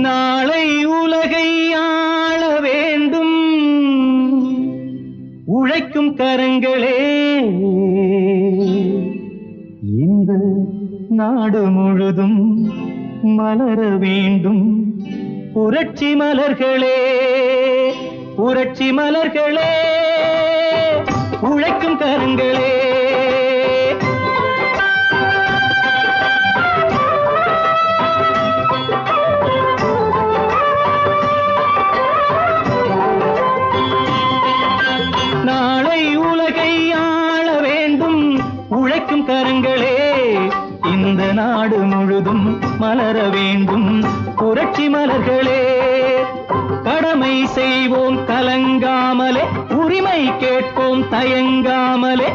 நாளை உலகை ஆள வேண்டும் உழைக்கும் கரங்களே, இந்த நாடு முழுதும் மலர வேண்டும் புரட்சி மலர்களே, புரட்சி மலர்களே, உழைக்கும் கரங்களே. நாளை உலகை ஆள வேண்டும் உழைக்கும் கரங்களே, இந்த நாடு முழுதும் மலர வேண்டும் புரட்சி மலர்களே. கடமை செய்வோம் கலங்காமலே, உரிமை கேட்போம் தயங்காமலே.